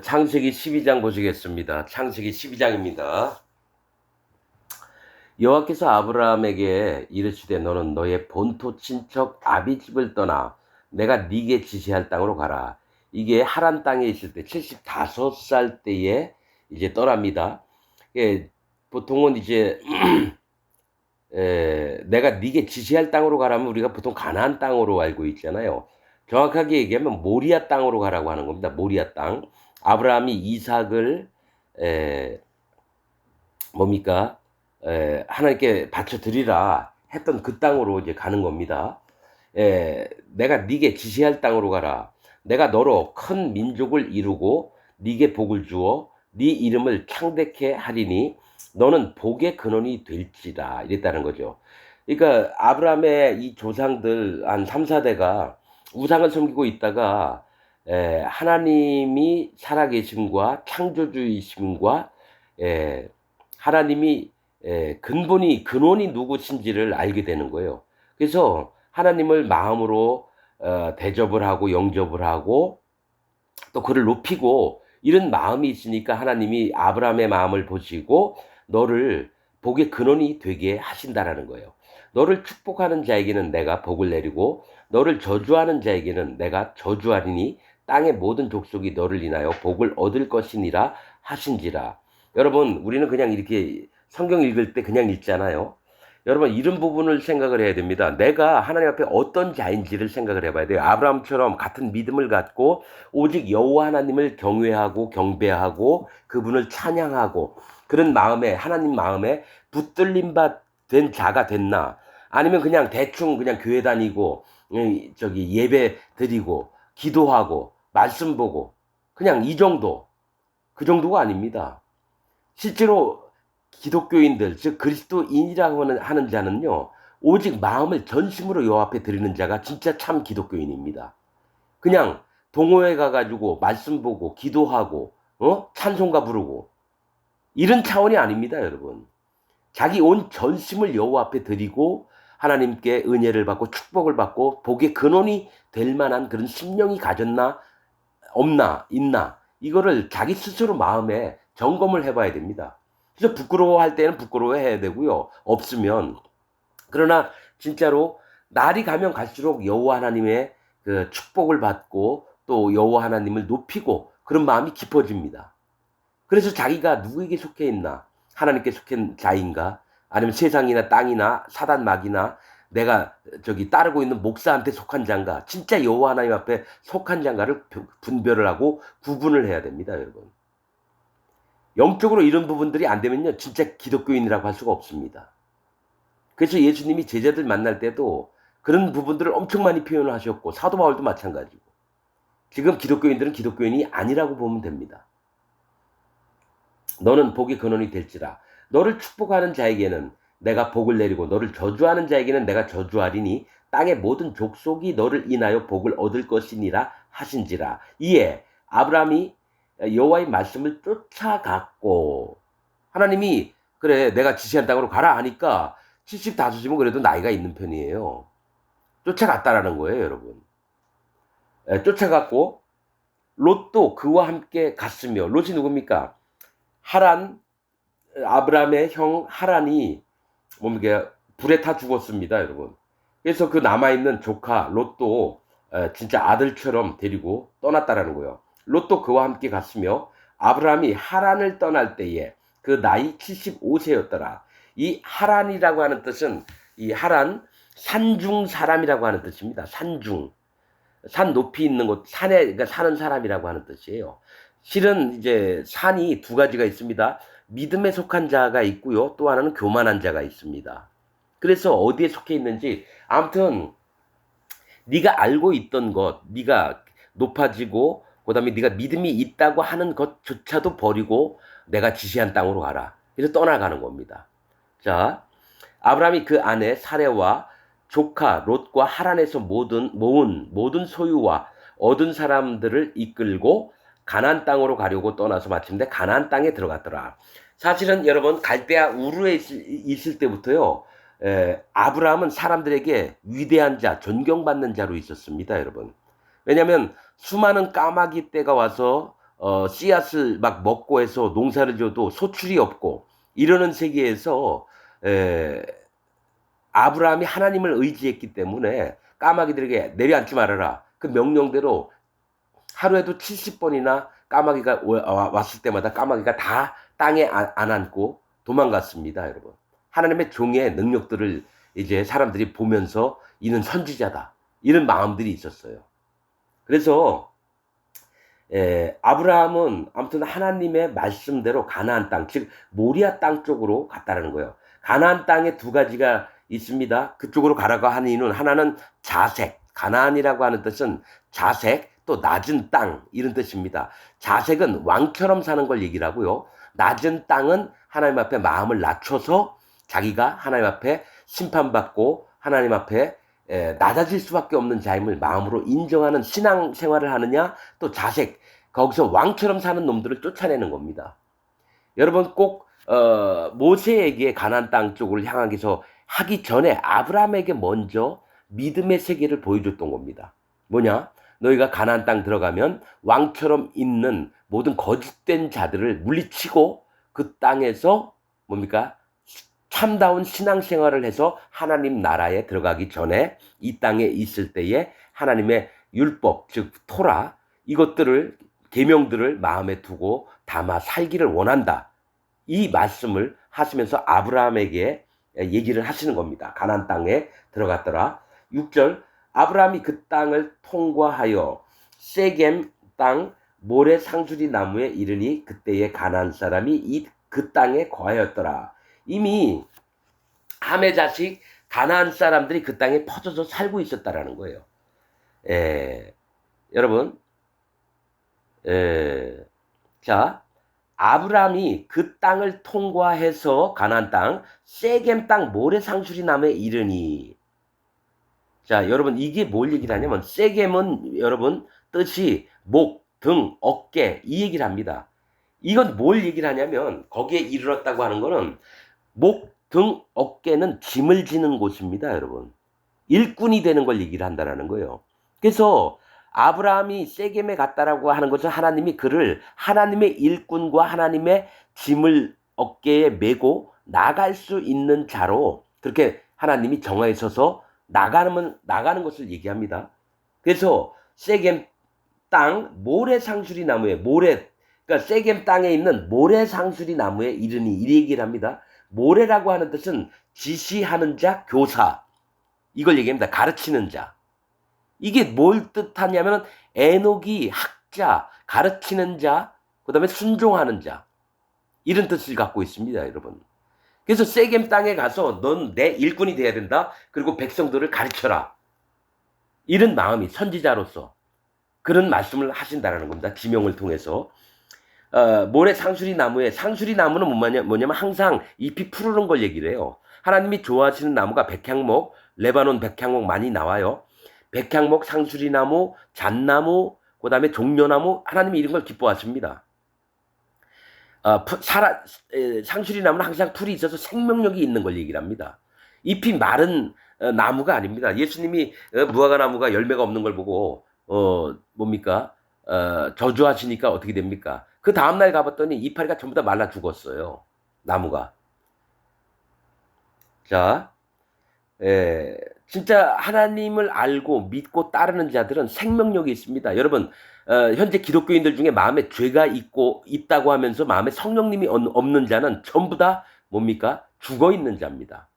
창세기 12장 보시겠습니다. 창세기 12장입니다. 여호와께서 아브라함에게 이르시되 너는 너의 본토 친척 아비 집을 떠나 내가 네게 지시할 땅으로 가라. 이게 하란 땅에 있을 때 75살 때에 이제 떠납니다. 예, 보통은 이제 내가 네게 지시할 땅으로 가라면 우리가 보통 가나안 땅으로 알고 있잖아요. 정확하게 얘기하면 모리아 땅으로 가라고 하는 겁니다. 모리아 땅. 아브라함이 이삭을 에, 뭡니까? 하나님께 바쳐 드리라 했던 그 땅으로 이제 가는 겁니다. 내가 네게 지시할 땅으로 가라. 내가 너로 큰 민족을 이루고 네게 복을 주어 네 이름을 창대케 하리니 너는 복의 근원이 될지라 이랬다는 거죠. 그러니까 아브라함의 이 조상들 한 3, 4대가 우상을 섬기고 있다가 하나님이 살아계심과 창조주이심과 하나님이 근원이 누구신지를 알게 되는 거예요. 그래서 하나님을 마음으로 대접을 하고 영접을 하고 또 그를 높이고 이런 마음이 있으니까 하나님이 아브라함의 마음을 보시고 너를 복의 근원이 되게 하신다라는 거예요. 너를 축복하는 자에게는 내가 복을 내리고 너를 저주하는 자에게는 내가 저주하리니 땅의 모든 족속이 너를 인하여 복을 얻을 것이니라 하신지라. 여러분, 우리는 그냥 이렇게 성경 읽을 때 그냥 읽잖아요. 여러분, 이런 부분을 생각을 해야 됩니다. 내가 하나님 앞에 어떤 자인지를 생각을 해봐야 돼요. 아브라함처럼 같은 믿음을 갖고 오직 여호와 하나님을 경외하고 경배하고 그분을 찬양하고 그런 마음에 하나님 마음에 붙들림 된 자가 됐나? 아니면 그냥 대충 그냥 교회 다니고 저기 예배 드리고 기도하고 말씀 보고 그냥 이 정도 그 정도가 아닙니다. 실제로 기독교인들 즉 그리스도인이라고 하는 자는요 오직 마음을 전심으로 여호와 앞에 드리는 자가 진짜 참 기독교인입니다. 그냥 동호회 가가지고 말씀 보고 기도하고 찬송가 부르고 이런 차원이 아닙니다, 여러분. 자기 온 전심을 여호와 앞에 드리고 하나님께 은혜를 받고 축복을 받고 복의 근원이 될 만한 그런 심령이 가졌나 없나 있나 이거를 자기 스스로 마음에 점검을 해봐야 됩니다. 그래서 부끄러워할 때는 부끄러워해야 되고요. 없으면 그러나 진짜로 날이 가면 갈수록 여호와 하나님의 그 축복을 받고 또 여호와 하나님을 높이고 그런 마음이 깊어집니다. 그래서 자기가 누구에게 속해 있나? 하나님께 속한 자인가? 아니면 세상이나 땅이나 사단 막이나 내가 저기 따르고 있는 목사한테 속한 자인가? 진짜 여호와 하나님 앞에 속한 자인가를 분별을 하고 구분을 해야 됩니다, 여러분. 영적으로 이런 부분들이 안 되면요, 진짜 기독교인이라고 할 수가 없습니다. 그래서 예수님이 제자들 만날 때도 그런 부분들을 엄청 많이 표현을 하셨고 사도 바울도 마찬가지고 지금 기독교인들은 기독교인이 아니라고 보면 됩니다. 너는 복의 근원이 될지라. 너를 축복하는 자에게는 내가 복을 내리고 너를 저주하는 자에게는 내가 저주하리니 땅의 모든 족속이 너를 인하여 복을 얻을 것이니라 하신지라. 이에 아브라함이 여호와의 말씀을 쫓아갔고 하나님이 그래 내가 지시한 땅으로 가라 하니까 75이면 그래도 나이가 있는 편이에요. 쫓아갔다라는 거예요, 여러분. 쫓아갔고 롯도 그와 함께 갔으며 롯이 누굽니까? 하란 아브라함의 형 하란이 뭡니까 불에 타 죽었습니다, 여러분. 그래서 그 남아있는 조카 롯도 진짜 아들처럼 데리고 떠났다라는 거예요. 롯도 그와 함께 갔으며 아브라함이 하란을 떠날 때에 그 나이 75세였더라. 이 하란이라고 하는 뜻은 이 하란 산중 사람이라고 하는 뜻입니다. 산중 산 높이 있는 곳 산에 그러니까 사는 사람이라고 하는 뜻이에요. 실은 이제 산이 두 가지가 있습니다. 믿음에 속한 자가 있고요. 또 하나는 교만한 자가 있습니다. 그래서 어디에 속해 있는지 아무튼 네가 알고 있던 것, 네가 높아지고 그다음에 네가 믿음이 있다고 하는 것조차도 버리고 내가 지시한 땅으로 가라. 그래서 떠나가는 겁니다. 자, 아브라함이 그 아내 사레와 조카 롯과 하란에서 모은 모든 소유와 얻은 사람들을 이끌고 가나안 땅으로 가려고 떠나서 마침내 가나안 땅에 들어갔더라. 사실은 여러분 갈대아 우르에 있을 때부터요. 아브라함은 사람들에게 위대한 자, 존경받는 자로 있었습니다, 여러분. 왜냐하면 수많은 까마귀 떼가 와서 씨앗을 막 먹고 해서 농사를 지어도 소출이 없고 이러는 세계에서 에, 아브라함이 하나님을 의지했기 때문에 까마귀들에게 내려앉지 말아라. 그 명령대로 하루에도 70번이나 까마귀가 왔을 때마다 까마귀가 다 땅에 안 앉고 도망갔습니다, 여러분. 하나님의 종의 능력들을 이제 사람들이 보면서 이는 선지자다. 이런 마음들이 있었어요. 그래서 아브라함은 아무튼 하나님의 말씀대로 가나안 땅, 즉 모리아 땅 쪽으로 갔다라는 거예요. 가나안 땅에 두 가지가 있습니다. 그쪽으로 가라고 하는 이유는 하나는 자색, 가나안이라고 하는 뜻은 자색, 또 낮은 땅 이런 뜻입니다. 자색은 왕처럼 사는 걸 얘기를 하고요. 낮은 땅은 하나님 앞에 마음을 낮춰서 자기가 하나님 앞에 심판받고 하나님 앞에 낮아질 수밖에 없는 자임을 마음으로 인정하는 신앙 생활을 하느냐, 또 자색, 거기서 왕처럼 사는 놈들을 쫓아내는 겁니다. 여러분 꼭 모세에게 가나안 땅 쪽을 향하기서 하기 전에 아브라함에게 먼저 믿음의 세계를 보여줬던 겁니다. 뭐냐? 너희가 가나안 땅 들어가면 왕처럼 있는 모든 거짓된 자들을 물리치고 그 땅에서 뭡니까? 참다운 신앙생활을 해서 하나님 나라에 들어가기 전에 이 땅에 있을 때에 하나님의 율법, 즉 토라, 이것들을 계명들을 마음에 두고 담아 살기를 원한다. 이 말씀을 하시면서 아브라함에게 얘기를 하시는 겁니다. 가나안 땅에 들어갔더라. 6절, 아브라함이 그 땅을 통과하여 세겜 땅 모래 상수리 나무에 이르니 그때의 가나안 사람이 그 땅에 거하였더라. 이미 함의 자식 가나안 사람들이 그 땅에 퍼져서 살고 있었다라는 거예요. 여러분, 자, 아브라함이 그 땅을 통과해서 가나안 땅, 세겜 땅 모래 상수리 나무에 이르니. 자, 여러분 이게 뭘 얘기를 하냐면 세겜은 여러분 뜻이 목, 등, 어깨 이 얘기를 합니다. 이건 뭘 얘기를 하냐면 거기에 이르렀다고 하는 거는 목, 등, 어깨는 짐을 지는 곳입니다, 여러분. 일꾼이 되는 걸 얘기를 한다라는 거예요. 그래서 아브라함이 세겜에 갔다라고 하는 것은 하나님이 그를 하나님의 일꾼과 하나님의 짐을 어깨에 메고 나갈 수 있는 자로 그렇게 하나님이 정하셔서 나가는 것을 얘기합니다. 그래서 세겜 땅 모래 상수리 나무에 그러니까 세겜 땅에 있는 모래 상수리 나무에 이르니 이 얘기를 합니다. 모래라고 하는 뜻은 지시하는 자, 교사. 이걸 얘기합니다. 가르치는 자. 이게 뭘 뜻하냐면 에녹이 학자, 가르치는 자, 그 다음에 순종하는 자. 이런 뜻을 갖고 있습니다, 여러분. 그래서 세겜 땅에 가서 넌 내 일꾼이 돼야 된다. 그리고 백성들을 가르쳐라. 이런 마음이 선지자로서 그런 말씀을 하신다라는 겁니다. 지명을 통해서. 모래 상수리 나무에 상수리 나무는 뭐냐면 항상 잎이 푸르른 걸 얘기를 해요. 하나님이 좋아하시는 나무가 백향목, 레바논 백향목 많이 나와요. 백향목, 상수리 나무, 잣나무, 그 다음에 종려나무, 하나님이 이런 걸 기뻐하십니다. 상수리 나무는 항상 풀이 있어서 생명력이 있는 걸 얘기를 합니다. 잎이 마른 나무가 아닙니다. 예수님이 무화과 나무가 열매가 없는 걸 보고 뭡니까? 저주하시니까 어떻게 됩니까? 그 다음날 가봤더니 이파리가 전부 다 말라 죽었어요. 나무가. 자, 진짜 하나님을 알고 믿고 따르는 자들은 생명력이 있습니다. 여러분, 현재 기독교인들 중에 마음에 죄가 있다고 하면서 마음에 성령님이 없는 자는 전부 다 뭡니까? 죽어 있는 자입니다.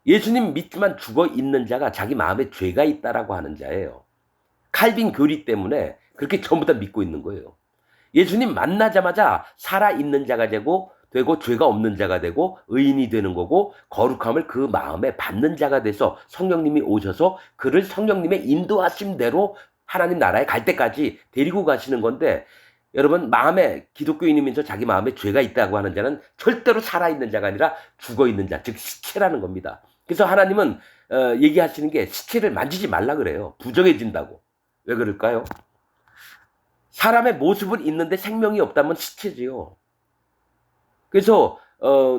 예수님 믿지만 죽어 있는 자가 자기 마음에 죄가 있다라고 하는 자예요. 칼빈 교리 때문에 그렇게 전부 다 믿고 있는 거예요. 예수님 만나자마자 살아있는 자가 되고 죄가 없는 자가 되고 의인이 되는 거고 거룩함을 그 마음에 받는 자가 돼서 성령님이 오셔서 그를 성령님의 인도하심대로 하나님 나라에 갈 때까지 데리고 가시는 건데 여러분 마음에 기독교인이면서 자기 마음에 죄가 있다고 하는 자는 절대로 살아있는 자가 아니라 죽어있는 자, 즉 시체라는 겁니다. 그래서 하나님은 얘기하시는 게 시체를 만지지 말라 그래요. 부정해진다고. 왜 그럴까요? 사람의 모습은 있는데 생명이 없다면 시체지요. 그래서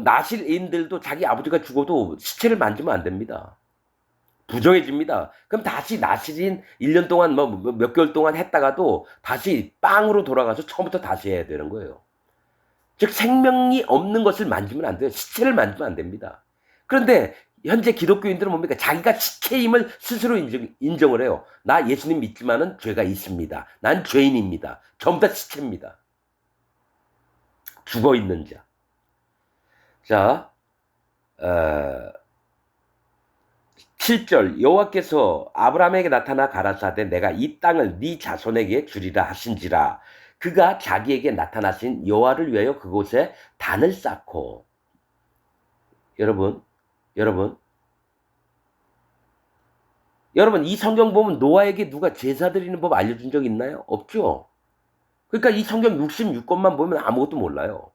나실인들도 자기 아버지가 죽어도 시체를 만지면 안 됩니다. 부정해집니다. 그럼 다시 나시린 1년 동안 몇 개월 동안 했다가도 다시 빵으로 돌아가서 처음부터 다시 해야 되는 거예요. 즉 생명이 없는 것을 만지면 안 돼요. 시체를 만지면 안 됩니다. 그런데 현재 기독교인들은 뭡니까? 자기가 시체임을 스스로 인정을 해요. 나 예수님 믿지만은 죄가 있습니다. 난 죄인입니다. 전부 다 시체입니다. 죽어있는 자. 자, 7절 여호와께서 아브라함에게 나타나 가라사대 내가 이 땅을 네 자손에게 주리라 하신지라. 그가 자기에게 나타나신 여호와를 위하여 그곳에 단을 쌓고. 여러분 이 성경 보면 노아에게 누가 제사 드리는 법 알려준 적 있나요? 없죠. 그러니까 이 성경 66권만 보면 아무것도 몰라요.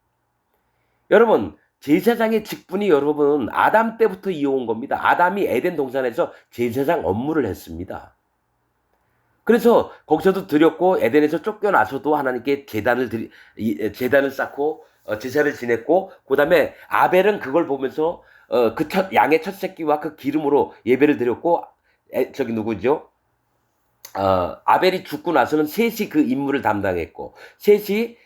여러분 제사장의 직분이 여러분 아담 때부터 이어온 겁니다. 아담이 에덴 동산에서 제사장 업무를 했습니다. 그래서 거기서도 드렸고 에덴에서 쫓겨나서도 하나님께 제단을 쌓고 제사를 지냈고, 그 다음에 아벨은 그걸 보면서 그 양의 첫 새끼와 그 기름으로 예배를 드렸고, 저기 누구죠? 아벨이 죽고 나서는 셋이 그 임무를 담당했고, 셋이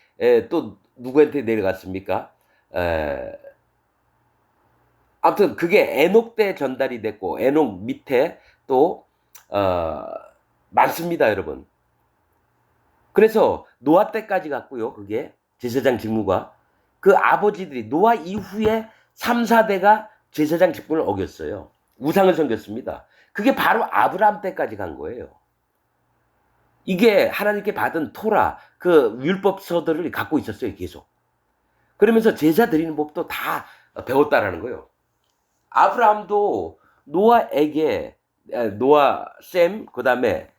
또 누구한테 내려갔습니까? 아무튼 그게 에녹 때 전달이 됐고, 에녹 밑에 또 많습니다, 여러분. 그래서 노아 때까지 갔고요. 그게 제사장 직무가 그 아버지들이 노아 이후에 3, 4대가 제사장 직분을 어겼어요. 우상을 섬겼습니다. 그게 바로 아브라함 때까지 간 거예요. 이게 하나님께 받은 토라, 그 율법서들을 갖고 있었어요, 계속. 그러면서 제사 드리는 법도 다 배웠다라는 거예요. 아브라함도 노아에게, 노아, 셈, 그 다음에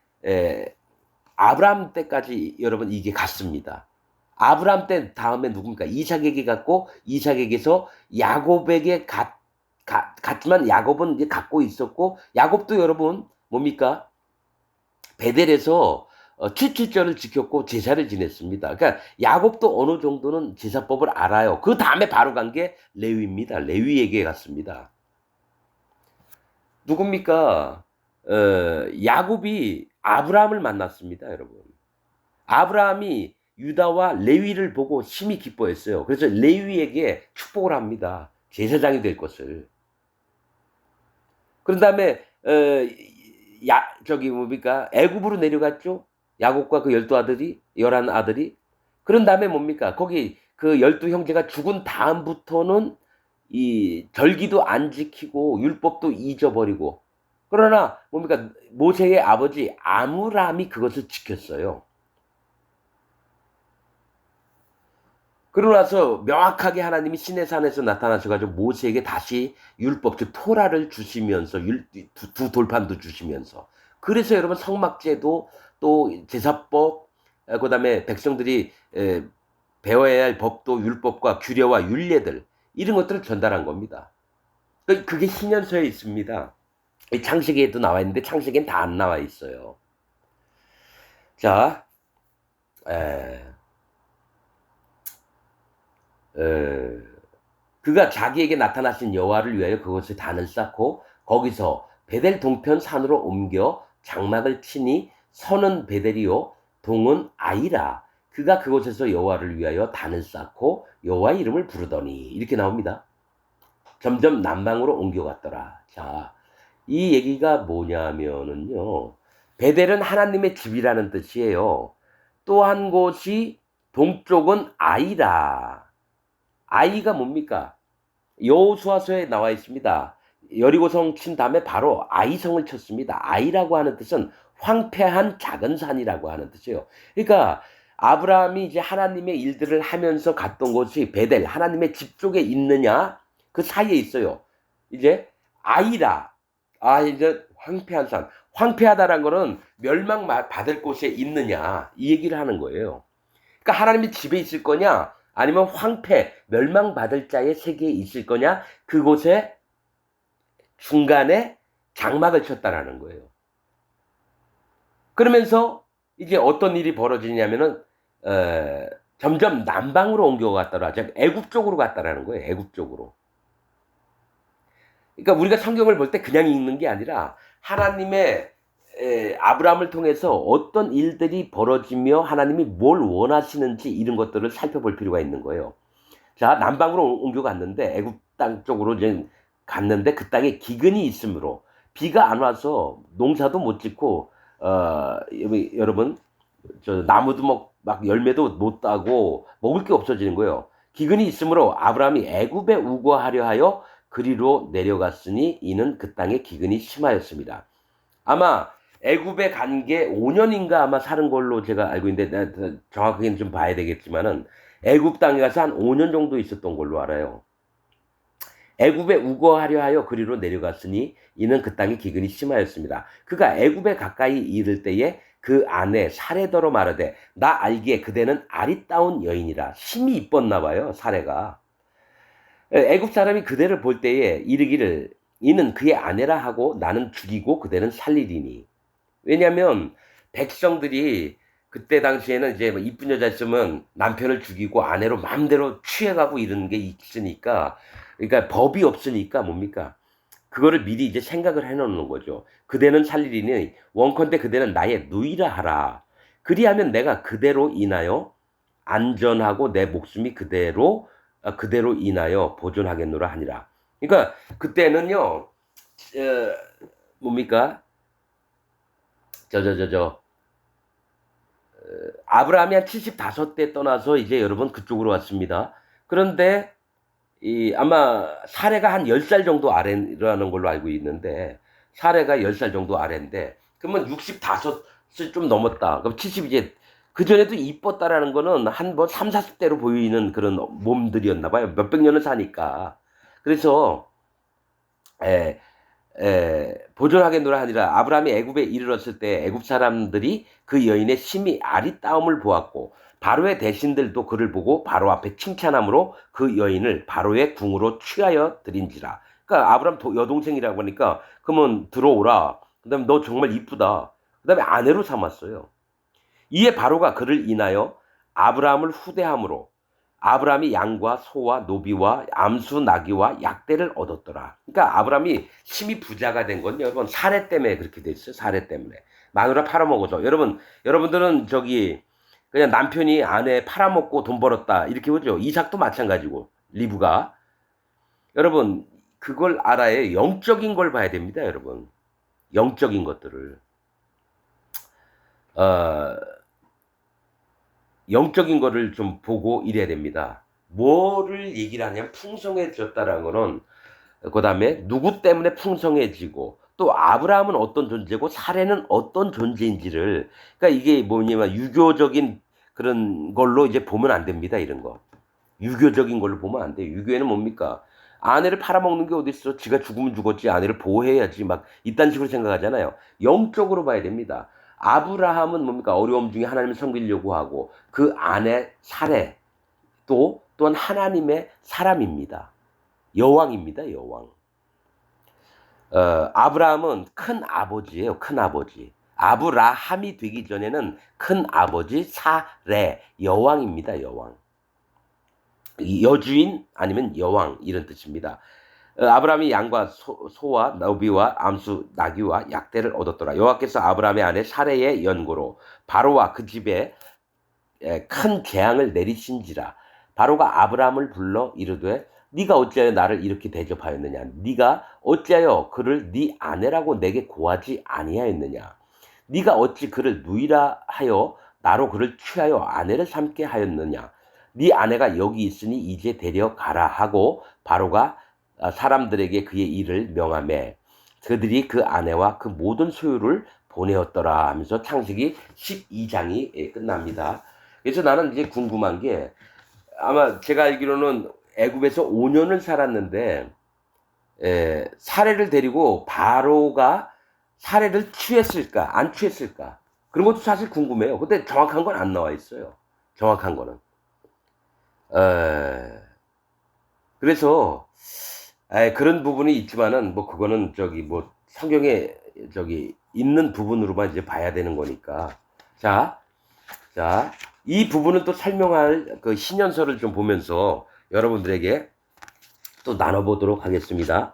아브라함 때까지 여러분 이게 갔습니다. 아브라함 때 다음에 누굽니까? 이삭에게 갔고, 이삭에게서 야곱에게 갔지만 야곱은 이제 갖고 있었고, 야곱도 여러분 뭡니까? 베델에서 77절을 지켰고 제사를 지냈습니다. 그러니까 야곱도 어느 정도는 제사법을 알아요. 그 다음에 바로 간 게 레위입니다. 레위에게 갔습니다. 누굽니까? 야곱이 아브라함을 만났습니다, 여러분. 아브라함이 유다와 레위를 보고 심히 기뻐했어요. 그래서 레위에게 축복을 합니다. 제사장이 될 것을. 그런 다음에 저기 뭡니까? 애굽으로 내려갔죠. 야곱과 그 12아들이 11아들이. 그런 다음에 뭡니까? 거기 그 12형제가 죽은 다음부터는 이 절기도 안 지키고 율법도 잊어버리고. 그러나 뭡니까? 모세의 아버지 아므람이 그것을 지켰어요. 그러고 나서 명확하게 하나님이 시내산에서 나타나셔가지고 모세에게 다시 율법, 즉 토라를 주시면서 두 돌판도 주시면서. 그래서 여러분 성막제도 또 제사법, 그 다음에 백성들이 배워야 할 법도 율법과 규례와 율례들, 이런 것들을 전달한 겁니다. 그게 신현서에 있습니다. 창세기에도 나와 있는데 창세기엔 다 안 나와 있어요. 자, 그가 자기에게 나타나신 여호와를 위하여 그곳에 단을 쌓고 거기서 베델 동편 산으로 옮겨 장막을 치니 선은 베델이요 동은 아이라. 그가 그곳에서 여호와를 위하여 단을 쌓고 여호와 이름을 부르더니, 이렇게 나옵니다. 점점 남방으로 옮겨갔더라. 자, 이 얘기가 뭐냐면은요, 베델은 하나님의 집이라는 뜻이에요. 또 한 곳이 동쪽은 아이라. 아이가 뭡니까? 여호수아서에 나와 있습니다. 여리고성 친 다음에 바로 아이성을 쳤습니다. 아이라고 하는 뜻은 황폐한 작은 산이라고 하는 뜻이에요. 그러니까 아브라함이 이제 하나님의 일들을 하면서 갔던 곳이 베델, 하나님의 집 쪽에 있느냐? 그 사이에 있어요. 이제 아이라. 이제 황폐한 산. 황폐하다라는 거는 멸망받을 곳에 있느냐, 이 얘기를 하는 거예요. 그러니까 하나님의 집에 있을 거냐, 아니면 황폐, 멸망받을 자의 세계에 있을 거냐, 그곳에 중간에 장막을 쳤다라는 거예요. 그러면서 이제 어떤 일이 벌어지냐면은 점점 남방으로 옮겨갔더라. 즉 애굽 쪽으로 갔다라는 거예요. 애굽 쪽으로. 그러니까 우리가 성경을 볼 때 그냥 읽는 게 아니라 하나님의 아브라함을 통해서 어떤 일들이 벌어지며 하나님이 뭘 원하시는지 이런 것들을 살펴볼 필요가 있는 거예요. 자, 남방으로 옮겨갔는데 애굽 땅 쪽으로 이제 갔는데 그 땅에 기근이 있으므로 비가 안 와서 농사도 못 짓고 여러분 저 나무도 막 열매도 못 따고 먹을 게 없어지는 거예요. 기근이 있으므로 아브라함이 애굽에 우거하려 하여 그리로 내려갔으니 이는 그 땅에 기근이 심하였습니다. 아마 애굽에 간 게 5년인가 아마 사는 걸로 제가 알고 있는데 정확하게는 좀 봐야 되겠지만은 애굽 땅에 가서 한 5년 정도 있었던 걸로 알아요. 애굽에 우거하려 하여 그리로 내려갔으니 이는 그 땅의 기근이 심하였습니다. 그가 애굽에 가까이 이를 때에 그 아내 사레더로 말하되 나 알기에 그대는 아리따운 여인이라. 심히 이뻤나 봐요, 사레가. 애굽 사람이 그대를 볼 때에 이르기를 이는 그의 아내라 하고 나는 죽이고 그대는 살리리니. 왜냐하면 백성들이 그때 당시에는 이제 뭐 이쁜 여자 있으면 남편을 죽이고 아내로 마음대로 취해가고 이러는 게 있으니까, 그러니까 법이 없으니까 뭡니까? 그거를 미리 이제 생각을 해놓는 거죠. 그대는 살리리니 원컨대 그대는 나의 누이라 하라. 그리하면 내가 그대로 인하여 안전하고 내 목숨이 그대로 인하여 보존하겠노라 하니라. 그러니까 그때는요, 뭡니까? 아브라함이 한 75대 떠나서 이제 여러분 그쪽으로 왔습니다. 그런데 아마 사례가 한 10살 정도 아래라는 걸로 알고 있는데, 사례가 10살 정도 아래인데, 그러면 65을 좀 넘었다. 그럼 70 이제 그전에도 이뻤다라는 거는 한 뭐 3, 40대로 보이는 그런 몸들이었나 봐요. 몇백 년을 사니까. 그래서 보존하겠노라 하니라. 아브라함이 애굽에 이르렀을 때 애굽 사람들이 그 여인의 심히 아리따움을 보았고 바로의 대신들도 그를 보고 바로 앞에 칭찬함으로 그 여인을 바로의 궁으로 취하여 드린지라. 그러니까 아브라함 여동생이라고 하니까 그러면 들어오라. 그다음에 너 정말 이쁘다. 그다음에 아내로 삼았어요. 이에 바로가 그를 인하여 아브라함을 후대함으로 아브라함이 양과 소와 노비와 암수 나귀와 약대를 얻었더라. 그러니까 아브라함이 심히 부자가 된 건 여러분 사례 때문에 그렇게 됐어요. 사례 때문에 마누라 팔아먹어서. 여러분들은 저기 그냥 남편이 아내 팔아먹고 돈 벌었다 이렇게 보죠. 이삭도 마찬가지고 리브가. 여러분 그걸 알아야 영적인 걸 봐야 됩니다. 여러분 영적인 것들을 영적인 거를 좀 보고 이래야 됩니다. 뭐를 얘기를 하냐면 풍성해졌다라는 거는 그 다음에 누구 때문에 풍성해지고 또 아브라함은 어떤 존재고 사례는 어떤 존재인지를, 그러니까 이게 뭐냐면 유교적인 그런 걸로 이제 보면 안 됩니다. 이런 거 유교적인 걸로 보면 안 돼요. 유교에는 뭡니까? 아내를 팔아먹는 게 어디 있어? 지가 죽으면 죽었지 아내를 보호해야지 막 이딴 식으로 생각하잖아요. 영적으로 봐야 됩니다. 아브라함은 뭡니까? 어려움 중에 하나님을 섬기려고 하고 그 아내 사례 또한 하나님의 사람입니다. 여왕입니다. 여왕. 아브라함은 큰 아버지예요. 큰 아버지. 아브라함이 되기 전에는 큰 아버지 사레 여왕입니다. 여왕. 여주인 아니면 여왕 이런 뜻입니다. 아브라함이 양과 소와 노비와 암수 나귀와 약대를 얻었더라. 여호와께서 아브라함의 아내 사레의 연고로 바로와 그 집에 큰 재앙을 내리신지라. 바로가 아브라함을 불러 이르되 네가 어찌하여 나를 이렇게 대접하였느냐? 네가 어찌하여 그를 네 아내라고 내게 고하지 아니하였느냐? 네가 어찌 그를 누이라 하여 나로 그를 취하여 아내를 삼게 하였느냐? 네 아내가 여기 있으니 이제 데려가라 하고 바로가 사람들에게 그의 일을 명하매 그들이 그 아내와 그 모든 소유를 보내었더라 하면서 창세기 12장이 끝납니다. 그래서 나는 이제 궁금한 게, 아마 제가 알기로는 애굽에서 5년을 살았는데 사례를 데리고 바로가 사례를 취했을까 안 취했을까 그런 것도 사실 궁금해요. 근데 정확한 건 안 나와 있어요. 정확한 거는. 그래서 그런 부분이 있지만은 뭐 그거는 저기 뭐 성경에 저기 있는 부분으로만 이제 봐야 되는 거니까. 자, 이 부분은 또 설명할 그 신년서를 좀 보면서 여러분들에게 또 나눠보도록 하겠습니다.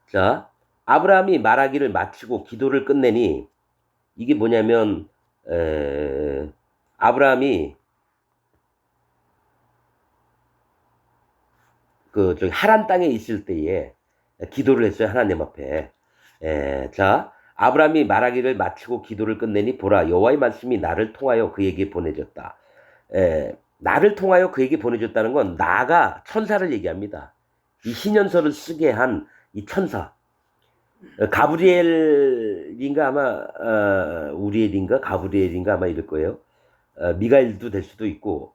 자, 아브라함이 말하기를 마치고 기도를 끝내니 이게 뭐냐면 아브라함이 그 저기 하란 땅에 있을 때에 기도를 했어요. 하나님 앞에. 자, 아브라함이 말하기를 마치고 기도를 끝내니 보라 여호와의 말씀이 나를 통하여 그에게 보내졌다. 나를 통하여 그에게 보내졌다는 건 나가 천사를 얘기합니다. 이 희년서를 쓰게 한 이 천사. 가브리엘인가 아마 우리엘인가 가브리엘인가 아마 이럴 거예요. 미가엘도 될 수도 있고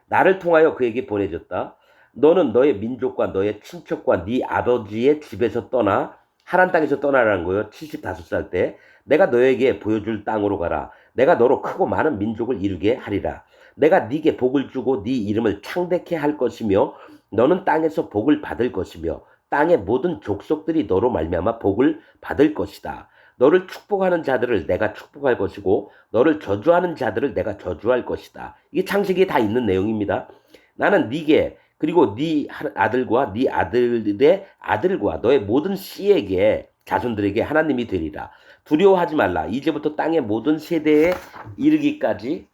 나를 통하여 그에게 보내졌다. 너는 너의 민족과 너의 친척과 네 아버지의 집에서 떠나 하란 땅에서 떠나라는 거예요. 75살 때 내가 너에게 보여줄 땅으로 가라. 내가 너로 크고 많은 민족을 이루게 하리라. 내가 네게 복을 주고 네 이름을 창대케 할 것이며 너는 땅에서 복을 받을 것이며 땅의 모든 족속들이 너로 말미암아 복을 받을 것이다. 너를 축복하는 자들을 내가 축복할 것이고 너를 저주하는 자들을 내가 저주할 것이다. 이게 창세기에 다 있는 내용입니다. 나는 네게 그리고 네 아들과 네 아들의 아들과 너의 모든 씨에게 자손들에게 하나님이 되리라. 두려워하지 말라. 이제부터 땅의 모든 세대에 이르기까지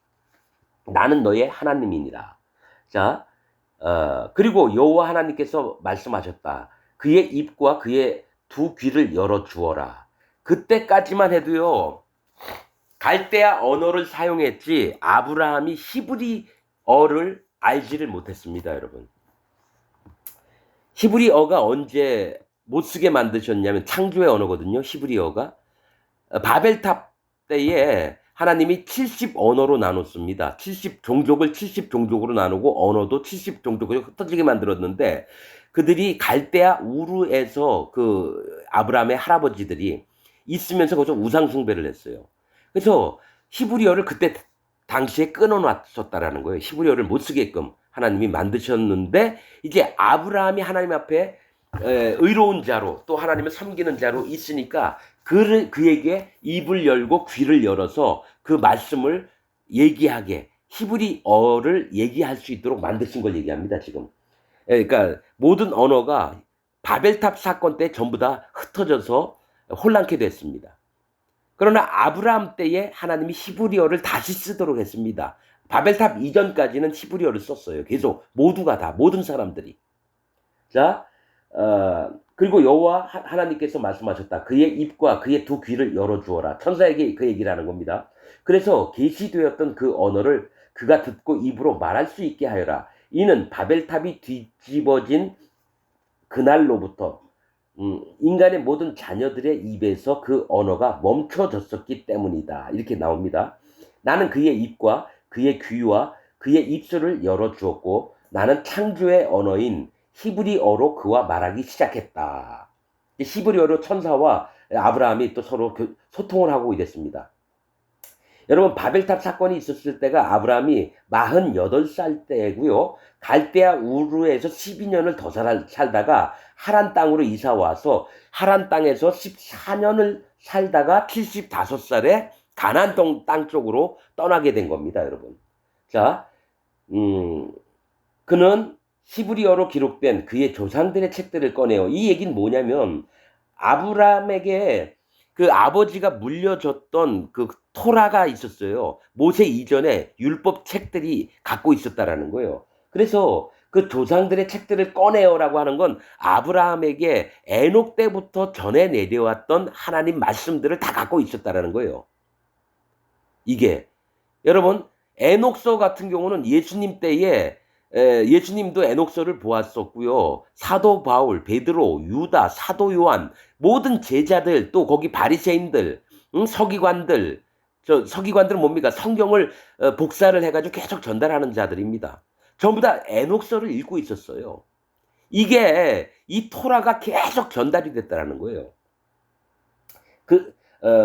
나는 너의 하나님이니라. 자, 그리고 여호와 하나님께서 말씀하셨다. 그의 입과 그의 두 귀를 열어 주어라. 그때까지만 해도요. 갈대아 언어를 사용했지 아브라함이 히브리어를 알지를 못했습니다, 여러분. 히브리어가 언제 못 쓰게 만드셨냐면 창조의 언어거든요. 히브리어가 바벨탑 때에 하나님이 70 언어로 나눴습니다. 70 종족을 70 종족으로 나누고 언어도 70 종족으로 흩어지게 만들었는데 그들이 갈대아 우르에서 그 아브라함의 할아버지들이 있으면서 거기서 우상 숭배를 했어요. 그래서 히브리어를 그때 당시에 끊어놨었다라는 거예요. 히브리어를 못 쓰게끔 하나님이 만드셨는데 이제 아브라함이 하나님 앞에 의로운 자로 또 하나님을 섬기는 자로 있으니까 그에게 입을 열고 귀를 열어서 그 말씀을 얘기하게 히브리어를 얘기할 수 있도록 만드신 걸 얘기합니다. 지금. 그러니까 모든 언어가 바벨탑 사건 때 전부 다 흩어져서 혼란케 됐습니다. 그러나 아브라함 때에 하나님이 히브리어를 다시 쓰도록 했습니다. 바벨탑 이전까지는 히브리어를 썼어요. 계속 모두가 다 모든 사람들이. 자, 그리고 여호와 하나님께서 말씀하셨다. 그의 입과 그의 두 귀를 열어주어라. 천사에게 그 얘기를 하는 겁니다. 그래서 계시되었던 그 언어를 그가 듣고 입으로 말할 수 있게 하여라. 이는 바벨탑이 뒤집어진 그날로부터 인간의 모든 자녀들의 입에서 그 언어가 멈춰졌었기 때문이다. 이렇게 나옵니다. 나는 그의 입과 그의 귀와 그의 입술을 열어주었고 나는 창조의 언어인 히브리어로 그와 말하기 시작했다. 히브리어로 천사와 아브라함이 또 서로 소통을 하고 이랬습니다. 여러분 바벨탑 사건이 있었을 때가 아브라함이 48살 때고요. 갈대아 우르에서 12년을 더 살다가 하란 땅으로 이사 와서 하란 땅에서 14년을 살다가 75살에 가나안 땅 쪽으로 떠나게 된 겁니다, 여러분. 자, 그는 히브리어로 기록된 그의 조상들의 책들을 꺼내요. 이 얘기는 뭐냐면 아브라함에게 그 아버지가 물려줬던 그 토라가 있었어요. 모세 이전에 율법 책들이 갖고 있었다라는 거예요. 그래서 그 조상들의 책들을 꺼내요라고 하는 건 아브라함에게 에녹 때부터 전해 내려왔던 하나님 말씀들을 다 갖고 있었다라는 거예요. 이게 여러분 에녹서 같은 경우는 예수님 때에 예수님도 에녹서를 보았었고요. 사도 바울, 베드로, 유다, 사도 요한 모든 제자들 또 거기 바리새인들, 서기관들 서기관들은 뭡니까? 성경을 복사를 해가지고 계속 전달하는 자들입니다. 전부 다 에녹서를 읽고 있었어요. 이게 이 토라가 계속 전달이 됐다라는 거예요.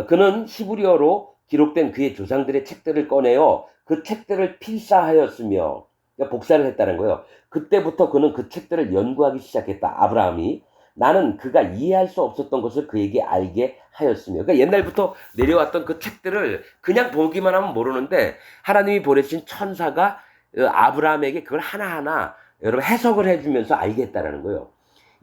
그는 히브리어로 기록된 그의 조상들의 책들을 꺼내어 그 책들을 필사하였으며 복사를 했다는 거예요. 그때부터 그는 그 책들을 연구하기 시작했다. 아브라함이. 나는 그가 이해할 수 없었던 것을 그에게 알게 하였으며. 그러니까 옛날부터 내려왔던 그 책들을 그냥 보기만 하면 모르는데 하나님이 보내신 천사가 아브라함에게 그걸 하나하나 여러분 해석을 해주면서 알게 했다는 거예요.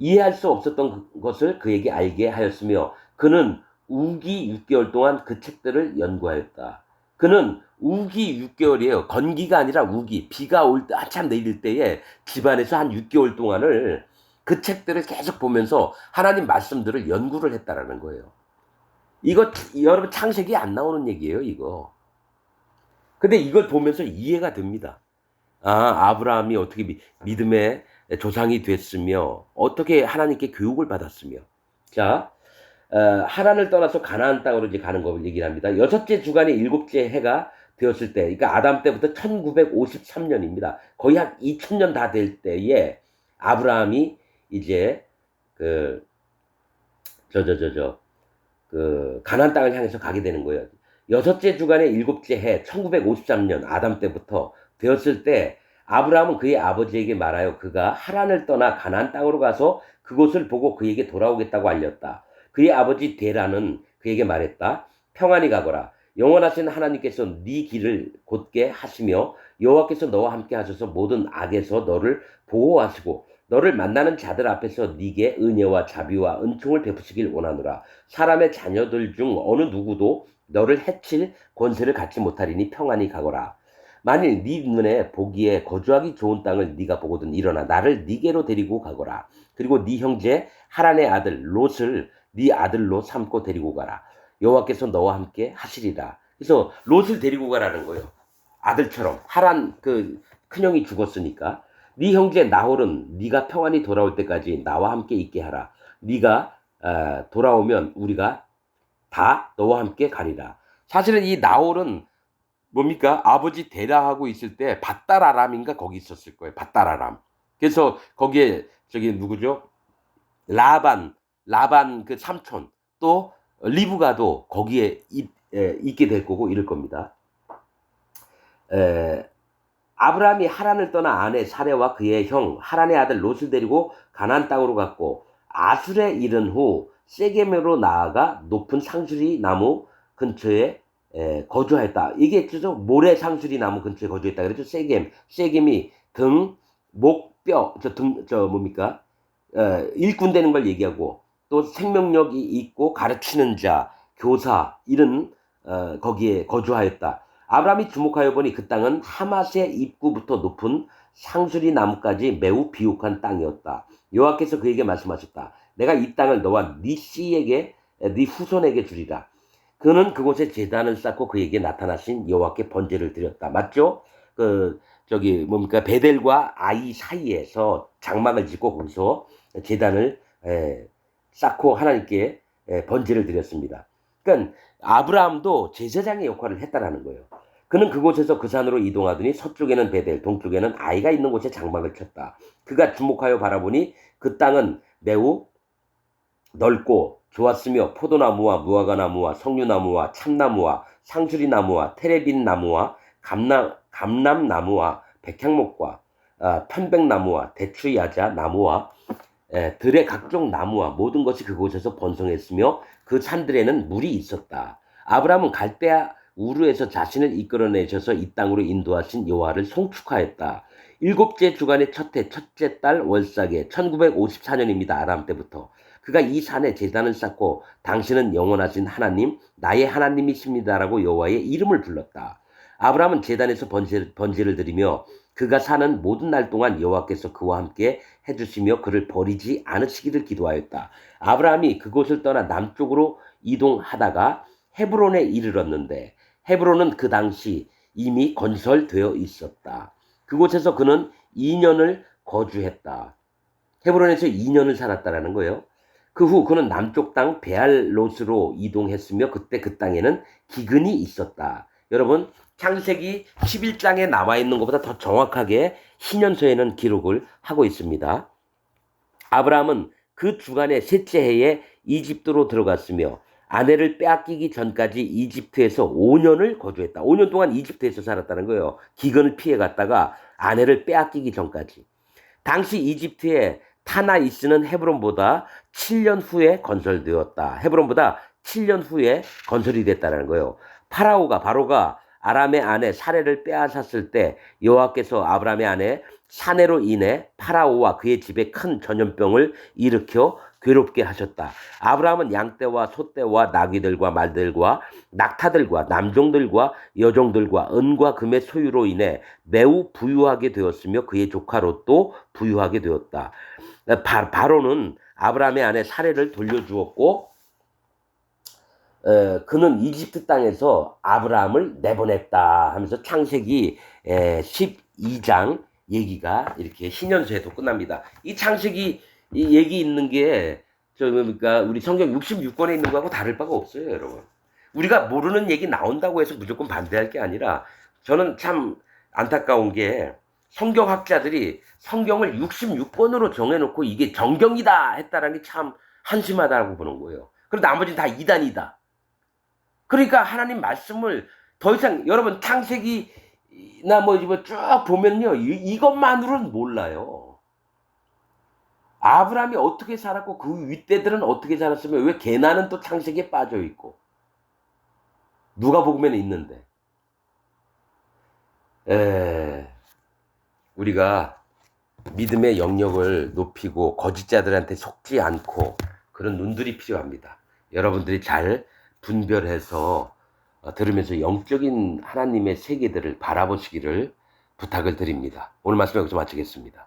이해할 수 없었던 것을 그에게 알게 하였으며 그는 우기 6개월 동안 그 책들을 연구하였다. 그는 우기 6개월이에요. 건기가 아니라 우기. 비가 올 때 한참 내릴 때에 집안에서 한 6개월 동안을 그 책들을 계속 보면서 하나님 말씀들을 연구를 했다라는 거예요. 이거 여러분 창세기 안 나오는 얘기예요, 이거. 근데 이걸 보면서 이해가 됩니다. 아브라함이 어떻게 믿음의 조상이 됐으며 어떻게 하나님께 교육을 받았으며. 자, 하란을 떠나서 가나안 땅으로 이제 가는 걸 얘기를 합니다. 여섯째 주간의 일곱째 해가 되었을 때, 그러니까 아담 때부터 1953년입니다. 거의 한 2000년 다 될 때에 아브라함이 이제 가나안 땅을 향해서 가게 되는 거예요. 여섯째 주간의 일곱째 해 1953년 아담 때부터 되었을 때 아브라함은 그의 아버지에게 말하여 그가 하란을 떠나 가나안 땅으로 가서 그곳을 보고 그에게 돌아오겠다고 알렸다. 그의 아버지 데라는 그에게 말했다. 평안히 가거라. 영원하신 하나님께서 네 길을 곧게 하시며 여호와께서 너와 함께 하셔서 모든 악에서 너를 보호하시고 너를 만나는 자들 앞에서 네게 은혜와 자비와 은총을 베푸시길 원하노라. 사람의 자녀들 중 어느 누구도 너를 해칠 권세를 갖지 못하리니 평안히 가거라. 만일 네 눈에 보기에 거주하기 좋은 땅을 네가 보거든 일어나 나를 네게로 데리고 가거라. 그리고 네 형제 하란의 아들 롯을 네 아들로 삼고 데리고 가라. 여호와께서 너와 함께 하시리라. 그래서 롯을 데리고 가라는 거예요. 아들처럼. 하란 큰형이 죽었으니까. 네 형제 나홀은 네가 평안히 돌아올 때까지 나와 함께 있게 하라. 네가 돌아오면 우리가 다 너와 함께 가리라. 사실은 이 나홀은 뭡니까? 아버지 데라하고 있을 때 밧다라람인가 거기 있었을 거예요. 밧다라람. 그래서 거기에 누구죠? 라반 그 삼촌 또 리브가도 거기에 있게 될 거고 이럴 겁니다. 아브라함이 하란을 떠나 아내 사레와 그의 형 하란의 아들 롯을 데리고 가나안 땅으로 갔고 아술에 이른 후 세겜으로 나아가 높은 상수리 나무 근처에 거주하였다. 이게 모래 상수리 나무 근처에 거주했다. 그랬죠. 세겜이 등, 목, 뼈, 뭡니까? 일꾼 되는 걸 얘기하고 또 생명력이 있고 가르치는 자, 교사 이런 거기에 거주하였다. 아브라함이 주목하여 보니 그 땅은 하맛의 입구부터 높은 상수리 나무까지 매우 비옥한 땅이었다. 여호와께서 그에게 말씀하셨다. 내가 이 땅을 너와 네 씨에게 네 후손에게 주리라. 그는 그곳에 제단을 쌓고 그에게 나타나신 여호와께 번제를 드렸다. 맞죠? 베델과 아이 사이에서 장막을 짓고 거기서 제단을 쌓고 하나님께 번제를 드렸습니다. 그러니까 아브라함도 제사장의 역할을 했다라는 거예요. 그는 그곳에서 그 산으로 이동하더니 서쪽에는 베델, 동쪽에는 아이가 있는 곳에 장막을 쳤다. 그가 주목하여 바라보니 그 땅은 매우 넓고 좋았으며 포도나무와 무화과나무와 석류나무와 참나무와 상수리나무와 테레빈 나무와 감람나무와 백향목과 편백나무와 대추야자 나무와 들의 각종 나무와 모든 것이 그곳에서 번성했으며 그 산들에는 물이 있었다. 아브라함은 갈대아 우르에서 자신을 이끌어내셔서 이 땅으로 인도하신 여호와를 송축하였다. 일곱째 주간의 첫째 달 월삭에 1954년입니다. 아람 때부터. 그가 이 산에 제단을 쌓고 당신은 영원하신 하나님, 나의 하나님이십니다라고 여호와의 이름을 불렀다. 아브라함은 제단에서 번제를 드리며 그가 사는 모든 날 동안 여호와께서 그와 함께 해주시며 그를 버리지 않으시기를 기도하였다. 아브라함이 그곳을 떠나 남쪽으로 이동하다가 헤브론에 이르렀는데 헤브론은 그 당시 이미 건설되어 있었다. 그곳에서 그는 2년을 거주했다. 헤브론에서 2년을 살았다라는 거예요. 그 후 그는 남쪽 땅 베알롯으로 이동했으며 그때 그 땅에는 기근이 있었다. 여러분 창세기 11장에 나와 있는 것보다 더 정확하게 신현서에는 기록을 하고 있습니다. 아브라함은 그 주간의 셋째 해에 이집트로 들어갔으며 아내를 빼앗기기 전까지 이집트에서 5년을 거주했다. 5년 동안 이집트에서 살았다는 거예요. 기근을 피해갔다가 아내를 빼앗기기 전까지. 당시 이집트의 타나이스는 헤브론보다 7년 후에 건설되었다. 헤브론보다 7년 후에 건설이 됐다는 거예요. 바로가 아람의 아내 사레를 빼앗았을 때 여호와께서 아브라함의 아내 사내로 인해 파라오와 그의 집에 큰 전염병을 일으켜 괴롭게 하셨다. 아브라함은 양떼와 소떼와 나귀들과 말들과 낙타들과 남종들과 여종들과 은과 금의 소유로 인해 매우 부유하게 되었으며 그의 조카 롯도 부유하게 되었다. 바로는 아브라함의 아내 사레를 돌려주었고 그는 이집트 땅에서 아브라함을 내보냈다 하면서 창세기 12장 얘기가 이렇게 신년서에도 끝납니다. 이 창세기 이 얘기 있는 게 그러니까 우리 성경 66권에 있는 거하고 다를 바가 없어요, 여러분. 우리가 모르는 얘기 나온다고 해서 무조건 반대할 게 아니라 저는 참 안타까운 게 성경학자들이 성경을 66권으로 정해놓고 이게 정경이다 했다라는 게 참 한심하다고 보는 거예요. 그리고 나머지는 다 이단이다. 그러니까 하나님 말씀을 더 이상 여러분 창세기나 뭐 쭉 보면요 이것만으로는 몰라요. 아브라함이 어떻게 살았고 그 윗대들은 어떻게 살았으면 왜 게나는 또 창세기에 빠져 있고 누가복음에는 있는데 우리가 믿음의 영역을 높이고 거짓자들한테 속지 않고 그런 눈들이 필요합니다. 여러분들이 잘 분별해서 들으면서 영적인 하나님의 세계들을 바라보시기를 부탁을 드립니다. 오늘 말씀 여기서 마치겠습니다.